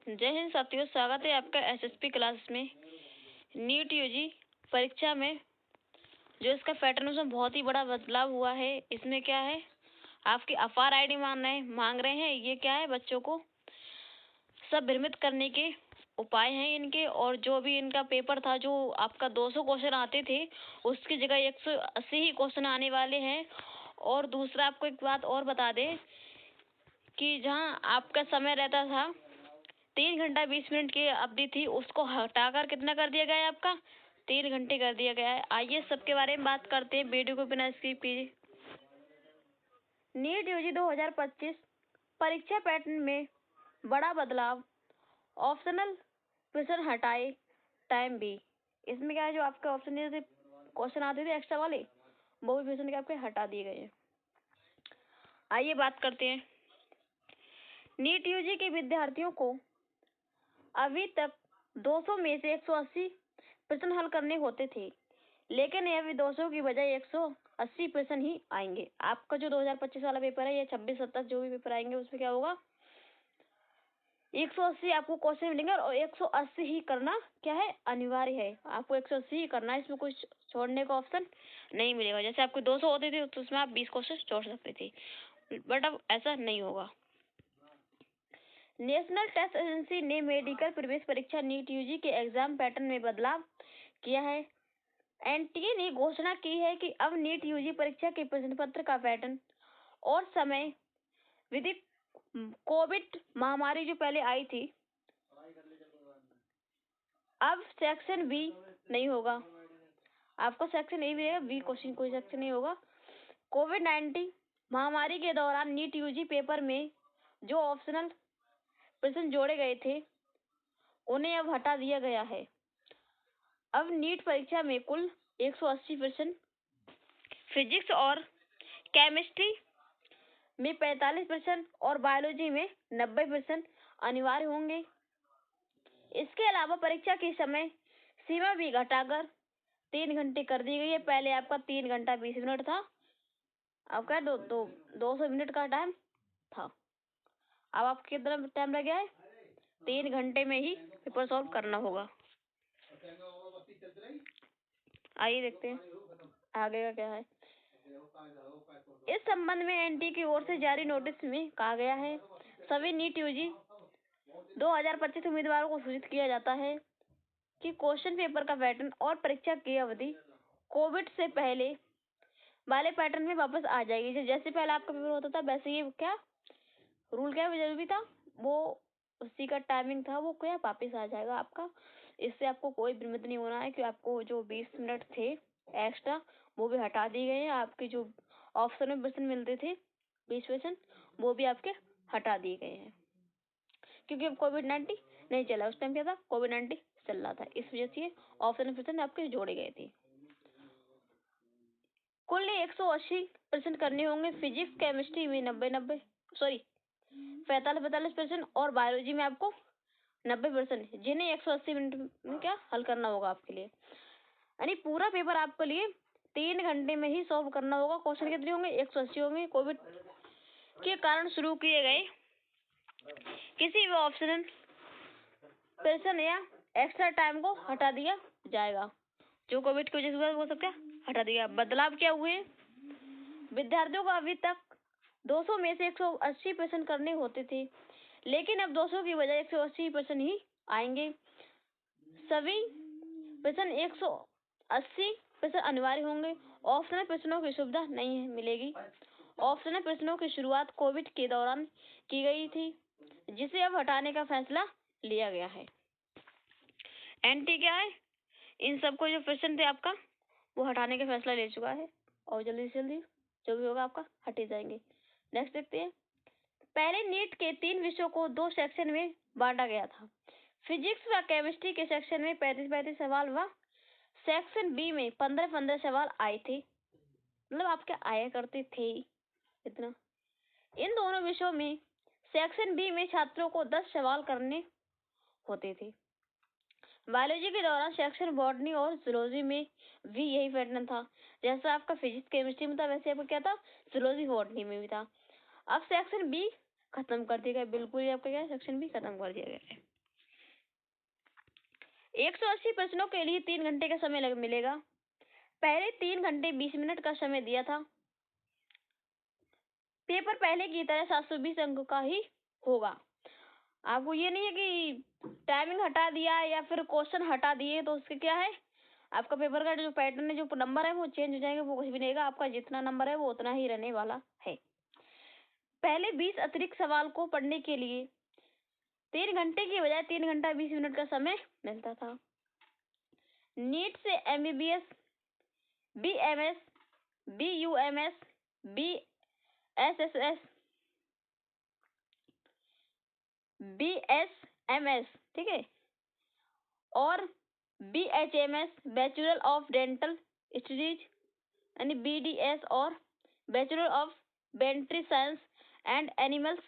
जय हिंद साथियों, स्वागत है आपका एसएसपी क्लास में। नीट यूजी परीक्षा में जो इसका पैटर्न है उसमें बहुत ही बड़ा बदलाव हुआ है। इसमें क्या है, आपकी अफार आईडी मांग रहे हैं। ये क्या है, बच्चों को सब भ्रमित करने के उपाय हैं इनके। और जो भी इनका पेपर था, जो आपका 200 क्वेश्चन आते थे, उसकी जगह 180 ही क्वेश्चन आने वाले हैं। और दूसरा, आपको एक बात और बता दें कि जहाँ आपका समय रहता था 3 घंटा 20 मिनट की अवधि थी, उसको हटाकर कितना कर दिया गया है, आपका 3 घंटे कर दिया गया है। आइए सबके बारे में बात करते हैं। वीडियो को बिना स्किप कीजिए। नीट यूजी 2025 परीक्षा पैटर्न में बड़ा बदलाव, ऑप्शनल क्वेश्चन हटाए, टाइम भी। इसमें क्या है, जो आपके ऑप्शन जैसे क्वेश्चन आते थे एक्स्ट्रा वाले, वो भी क्वेश्चन के आपके हटा दिए गए हैं। आइए बात करते हैं। नीट यूजी के विद्यार्थियों को अभी तक 200 में से 180 प्रश्न हल करने होते थे, लेकिन ये अभी 200 की बजाय 180 प्रश्न ही आएंगे। आपका जो 2025 वाला पेपर है, ये 26-27 जो भी पेपर आएंगे, उसमें क्या होगा, 180 आपको क्वेश्चन मिलेंगे और 180 ही करना क्या है, अनिवार्य है। आपको 180 ही करना है, इसमें कुछ छोड़ने का ऑप्शन नहीं मिलेगा। जैसे आपके 200 होते थे तो उसमें आप 20 क्वेश्चन छोड़ सकते थे, बट अब ऐसा नहीं होगा। नेशनल टेस्ट एजेंसी ने मेडिकल प्रवेश परीक्षा नीट यूजी के एग्जाम पैटर्न में बदलाव किया है। एनटीए ने घोषणा की है कि अब नीट यूजी परीक्षा के प्रश्न पत्र का पैटर्न और समय विधि कोविड महामारी जो पहले आई थी, अब सेक्शन बी नहीं होगा। आपको सेक्शन ए मिलेगा, बी क्वेश्चन कोई सेक्शन नहीं होगा। कोविड-19 महामारी के दौरान नीट यूजी पेपर में जो ऑप्शनल प्रश्न जोड़े गए थे, उन्हें अब हटा दिया गया है। अब नीट परीक्षा में कुल 180 प्रश्न, फिजिक्स और केमिस्ट्री में 45 प्रश्न और बायोलॉजी में 90 प्रश्न अनिवार्य होंगे। इसके अलावा परीक्षा की समय सीमा भी घटाकर 3 घंटे कर दी गई है। पहले आपका 3 घंटा 20 मिनट था, आपका 200 मिनट का टाइम था। अब आपके कितना टाइम लग गया है, 3 घंटे में ही पेपर सॉल्व करना होगा। आइए देखते हैं आगे का क्या है। इस संबंध में एनटीए की ओर से जारी नोटिस में कहा गया है, सभी नीट यूजी 2025 उम्मीदवारों को सूचित किया जाता है कि क्वेश्चन पेपर का पैटर्न और परीक्षा की अवधि कोविड से पहले वाले पैटर्न में वापस आ जाएगी। जैसे पहले आपका पेपर होता था, वैसे ये क्या रूल क्या जरूरी था, वो उसी का टाइमिंग था, वो क्या वापस आ जाएगा आपका। इससे आपको कोई भ्रमित नहीं होना है कि आपको जो 20 मिनट थे एक्स्ट्रा, वो भी हटा दिए गए हैं। आपके जो ऑप्शन में प्रश्न मिलते थे 20 प्रश्न, वो भी आपके हटा दिए गए हैं, क्योंकि अब कोविड-19 नहीं चला। उस टाइम क्या था, कोविड-19 चल रहा था, इस वजह से ऑप्शन प्रश्न आपके जोड़े गए थे। कुल 180 प्रश्न करने होंगे। फिजिक्स केमिस्ट्री में 45 प्रश्न और बायोलॉजी में आपको 90 प्रश्न, जिन्हें 180 मिनट में क्या हल करना होगा आपके लिए। यानी पूरा पेपर आपके लिए 3 घंटे में ही सॉल्व करना होगा। क्वेश्चन कितने होंगे, 180 होंगे। कोविड के कारण शुरू किए गए किसी भी ऑप्शनल प्रश्न या एक्स्ट्रा टाइम को हटा दिया जाएगा। जो कोविड की वजह से हुआ वो सब क्या हटा दिया। बदलाव क्या हुए, विद्यार्थियों को अभी तक 200 में से 180 प्रश्न करने होते थे, लेकिन अब 200 की बजाय 180 प्रश्न ही आएंगे। सभी प्रश्न 180 प्रश्न अनिवार्य होंगे। ऑप्शनल प्रश्नों की सुविधा नहीं मिलेगी। ऑप्शनल प्रश्नों की शुरुआत कोविड के दौरान की गई थी, जिसे अब हटाने का फैसला लिया गया है। एनटी क्या है, इन सबको जो प्रश्न थे आपका, वो हटाने का फैसला ले चुका है, और जल्दी से जल्दी जो भी होगा आपका हटे जाएंगे। नेक्स्ट देखते हैं। पहले नीट के 3 विषयों को 2 सेक्शन में बांटा गया था। फिजिक्स व केमिस्ट्री के सेक्शन में 35-35 सवाल व सेक्शन बी में 15-15 सवाल आए थे। मतलब आपके आया करते थे इतना। इन दोनों विषयों में सेक्शन बी में छात्रों को 10 सवाल करने होते थे। बायोलॉजी के दौरान सेक्शन बॉटनी और जूलॉजी में भी यही पैटर्न था। जैसा आपका फिजिक्स केमिस्ट्री में था, वैसे आपका क्या था, जूलॉजी बॉटनी में भी था। अब सेक्शन बी खत्म कर दिया गया, बिल्कुल ही आपका क्या सेक्शन बी खत्म कर दिया गया है। 180 प्रश्नों के लिए 3 घंटे का समय मिलेगा। पहले 3 घंटे 20 मिनट का समय दिया था। पेपर पहले की तरह 720 अंक का ही होगा। आपको ये नहीं है कि टाइमिंग हटा दिया या फिर क्वेश्चन हटा दिए तो उसके क्या है, आपका पेपर का जो पैटर्न है, जो नंबर है वो चेंज हो जाएंगे, वो कुछ भी नहीं होगा। आपका जितना नंबर है वो उतना ही रहने वाला है। पहले 20 अतिरिक्त सवाल को पढ़ने के लिए 3 घंटे की बजाय 3 घंटा 20 मिनट का समय मिलता था। नीट से MBBS, BMS, BUMS, BSSS, BSMS, ठीक है, और BHMS, bachelor of dental studies यानी BDS, और bachelor of veterinary science and animals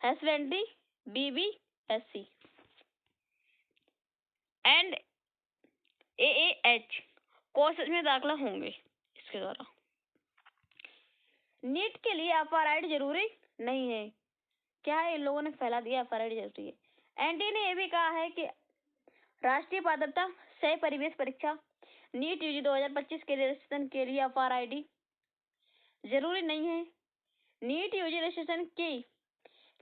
husbandry BBSC, and AAH courses में दाखिला होंगे इसके द्वारा। नीट के लिए FRID जरूरी नहीं है। क्या है, इन लोगों ने फैला दिया FRID जरूरी है। एनटीए ने यह भी कहा है कि राष्ट्रीय पात्रता सह परिवेश परीक्षा नीट UG 2025 के रजिस्ट्रेशन के लिए FRID जरूरी नहीं है। नीट UG रजिस्ट्रेशन के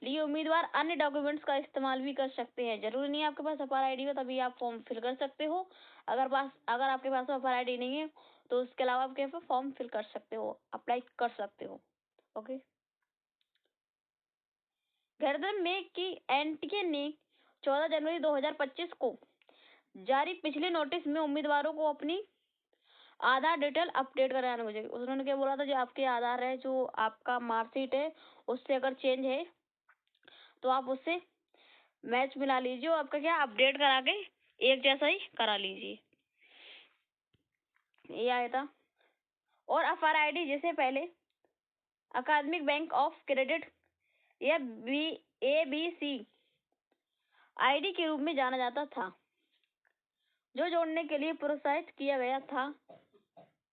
लिए उम्मीदवार अन्य डॉक्यूमेंट्स का इस्तेमाल भी कर सकते हैं। जरूरी नहीं है आपके पास FRID हो तभी आप फॉर्म फिल कर सकते हो। अगर आपके पास FRID नहीं है तो उसके अलावा आप कहीं पर फॉर्म फिल कर सकते हो, अप्लाई कर सकते हो। ओके। गर्दन में की एनटीए ने 14 जनवरी 2025 को जारी पिछले नोटिस में उम्मीदवारों को अपनी आधार डिटेल अपडेट कराना हो जाएगी। उन्होंने क्या बोला था, जो आपके आधार है, जो आपका मार्कशीट है, उससे अगर चेंज है तो आप उससे मैच मिला लीजिए, आपका क्या अपडेट करा के एक जैसा ही करा लीजिए। ये आया था। और FRID जैसे पहले अकादमिक बैंक ऑफ क्रेडिट या ABC ID के रूप में जाना जाता था, जो जोड़ने के लिए प्रोत्साहित किया गया था।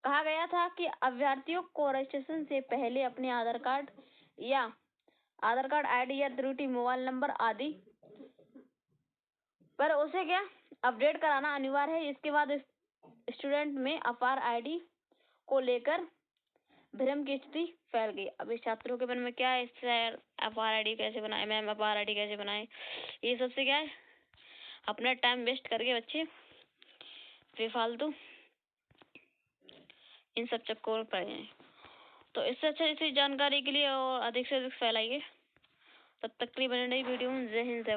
कहा गया था कि अभ्यर्थियों को रजिस्ट्रेशन से पहले अपने आधार कार्ड ID या त्रुटि मोबाइल नंबर आदि पर उसे क्या अपडेट कराना अनिवार्य है। इसके बाद स्टूडेंट में FRID को लेकर भ्रम की स्थिति फैल गई। अब इस छात्रों के मन में क्या है, सर FRID कैसे बनाए, मैम FRID कैसे बनाए, ये सबसे क्या है, अपना टाइम वेस्ट करके बच्चे बेफालतू इन सब चक्करों में पड़ जाए। तो इससे अच्छा इसी जानकारी के लिए और अधिक से अधिक फैलाइए। तब तक के लिए बने रही वीडियो में। जय हिंद, जय